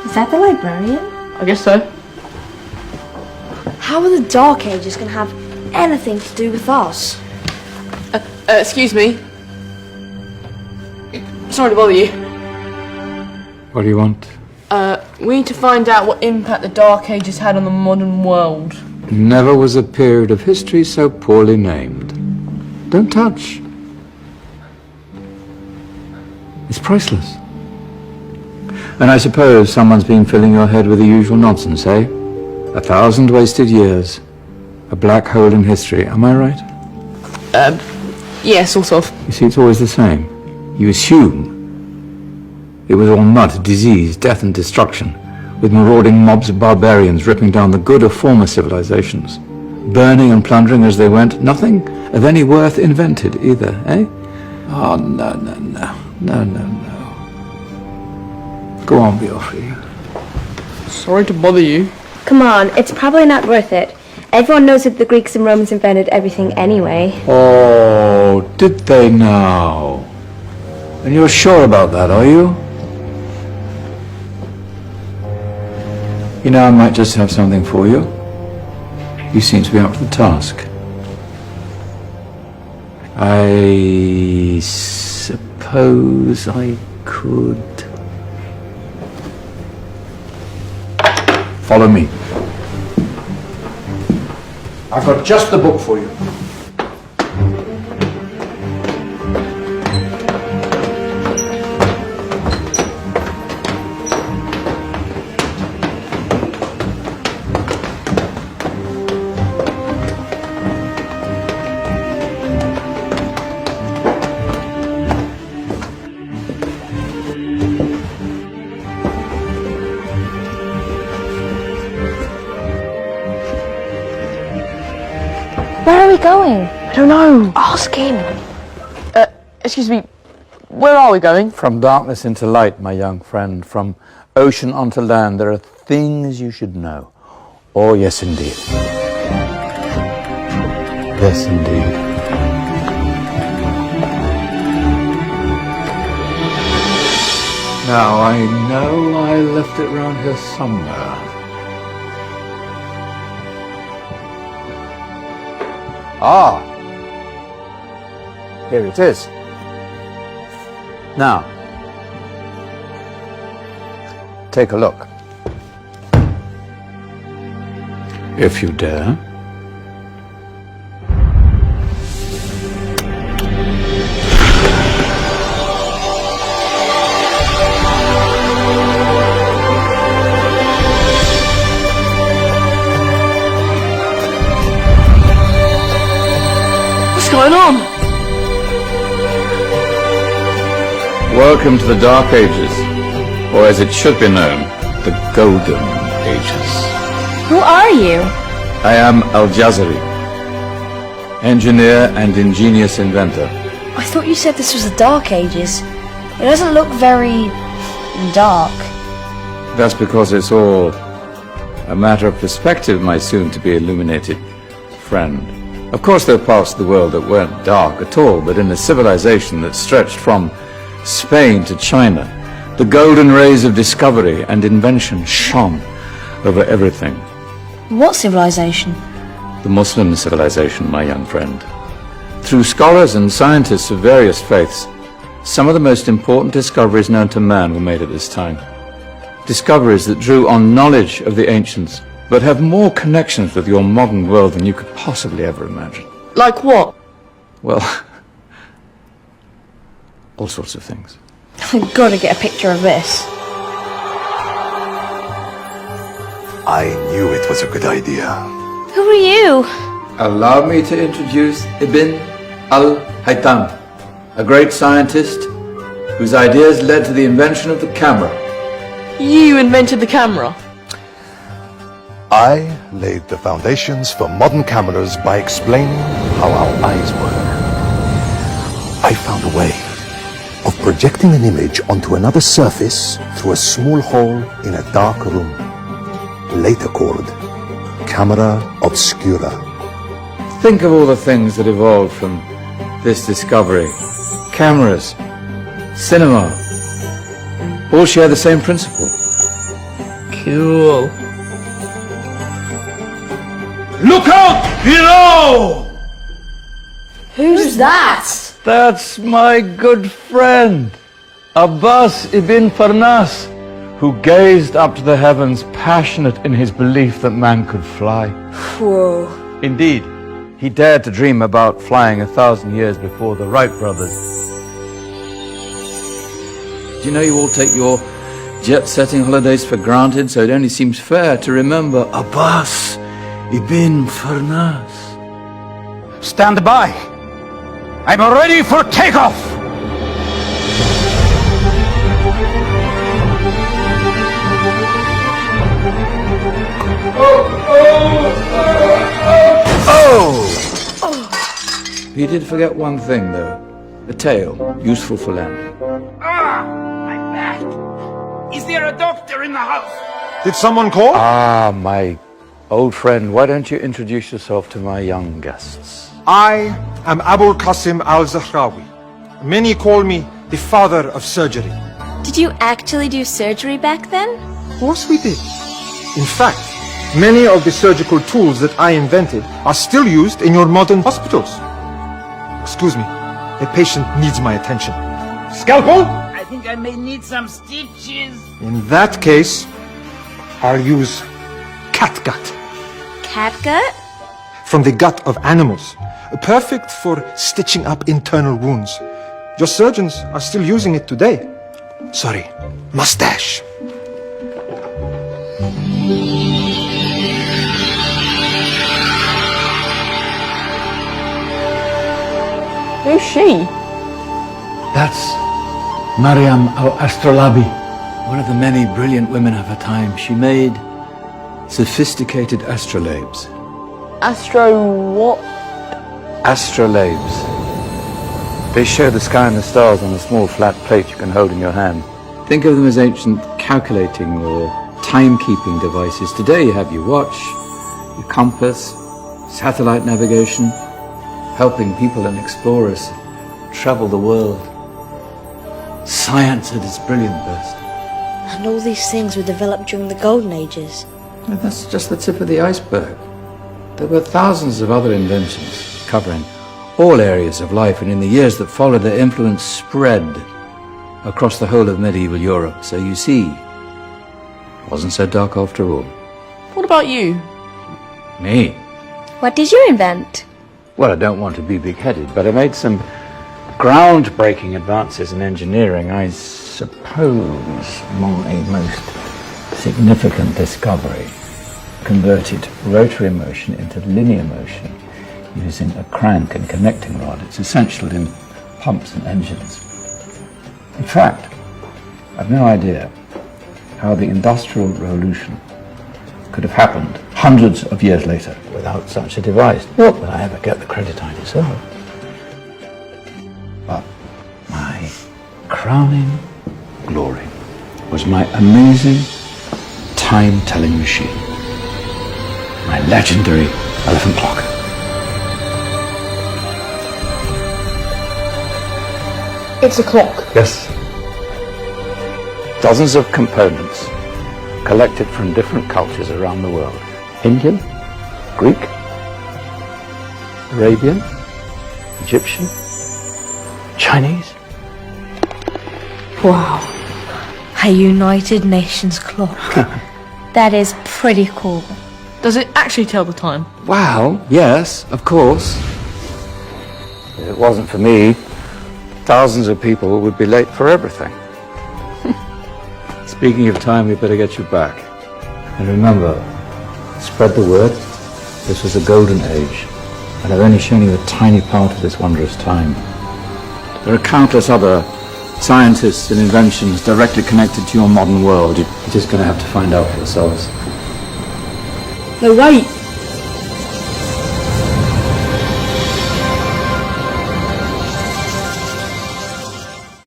Is that the librarian? I guess so. How are the Dark Ages going to have anything to do with us? Excuse me. Sorry to bother you. What do you want? We need to find out what impact the Dark Ages had on the modern world. Never was a period of history so poorly named. Don't touch. It's priceless. And I suppose someone's been filling your head with the usual nonsense, eh? 1,000 wasted years. A black hole in history, am I right? Yeah, sort of. You see, it's always the same. You assume it was all mud, disease, death and destruction, with marauding mobs of barbarians ripping down the good of former civilizations, burning and plundering as they went, nothing of any worth invented either, eh? Oh, no. Go on, Beofrey. Sorry to bother you. Come on, it's probably not worth it. Everyone knows that the Greeks and Romans invented everything anyway. Oh, did they now? And you're sure about that, are you? You know, I might just have something for you. You seem to be up to the task. I suppose I could... Follow me. I've got just the book for you. Where are we going? I don't know. Ask him. Excuse me. Where are we going? From darkness into light, my young friend. From ocean onto land, there are things you should know. Oh, yes, indeed. Yes, indeed. Now, I know I left it round here somewhere. Ah, here it is. Now, take a look. If you dare. What's going on? Welcome to the Dark Ages, or as it should be known, the Golden Ages. Who are you? I am Al-Jazari, engineer and ingenious inventor. I thought you said this was the Dark Ages. It doesn't look very... dark. That's because it's all a matter of perspective, my soon-to-be illuminated friend. Of course, there are parts of the world that weren't dark at all, but in a civilization that stretched from Spain to China, the golden rays of discovery and invention shone over everything. What civilization? The Muslim civilization, my young friend. Through scholars and scientists of various faiths, some of the most important discoveries known to man were made at this time. Discoveries that drew on knowledge of the ancients, but have more connections with your modern world than you could possibly ever imagine. Like what? Well, all sorts of things. I've got to get a picture of this. I knew it was a good idea. Who are you? Allow me to introduce Ibn al-Haytham, a great scientist whose ideas led to the invention of the camera. You invented the camera? I laid the foundations for modern cameras by explaining how our eyes work. I found a way of projecting an image onto another surface through a small hole in a dark room, later called camera obscura. Think of all the things that evolved from this discovery. Cameras, cinema, all share the same principle. Cool. Look out below! Who's that? That's my good friend, Abbas ibn Farnas, who gazed up to the heavens, passionate in his belief that man could fly. Whoa. Indeed, he dared to dream about flying 1,000 years before the Wright brothers. Do you know you all take your jet-setting holidays for granted, so it only seems fair to remember Abbas ibn Farnas. Stand by. I'm ready for takeoff. You did forget one thing, though. A tail, useful for landing. My back. Is there a doctor in the house? Did someone call? Ah, my old friend, why don't you introduce yourself to my young guests? I am Abul Qasim al-Zahrawi. Many call me the father of surgery. Did you actually do surgery back then? Of course we did. In fact, many of the surgical tools that I invented are still used in your modern hospitals. Excuse me, a patient needs my attention. Scalpel? I think I may need some stitches. In that case, I'll use catgut Catgut? from the gut of animals. Perfect for stitching up internal wounds. Your surgeons are still using it today. Sorry, mustache. Who's she? That's Maryam al-Astrolabi, one of the many brilliant women of her time. She made sophisticated astrolabes. Astro what? Astrolabes. They show the sky and the stars on a small flat plate you can hold in your hand. Think of them as ancient calculating or timekeeping devices. Today you have your watch, your compass, satellite navigation, helping people and explorers travel the world. Science at its brilliant best. And all these things were developed during the Golden Ages. And that's just the tip of the iceberg. There were thousands of other inventions covering all areas of life, and in the years that followed, their influence spread across the whole of medieval Europe. So you see, it wasn't so dark after all. What about you? Me? What did you invent? Well, I don't want to be big-headed, but I made some groundbreaking advances in engineering. I suppose my most significant discovery converted rotary motion into linear motion using a crank and connecting rod. It's essential in pumps and engines. In fact, I've no idea how the Industrial Revolution could have happened hundreds of years later without such a device. Not that I ever get the credit I deserve. But my crowning glory was my amazing time-telling machine. My legendary elephant clock. It's a clock. Yes. Dozens of components collected from different cultures around the world. Indian, Greek, Arabian, Egyptian, Chinese. Wow. A United Nations clock. That is pretty cool. Does it actually tell the time? Well, yes, of course. If it wasn't for me, thousands of people would be late for everything. Speaking of time, we better get you back. And remember, spread the word. This was a golden age, and I've only shown you a tiny part of this wondrous time. There are countless other scientists and inventions directly connected to your modern world. You're just going to have to find out for yourselves. No, wait.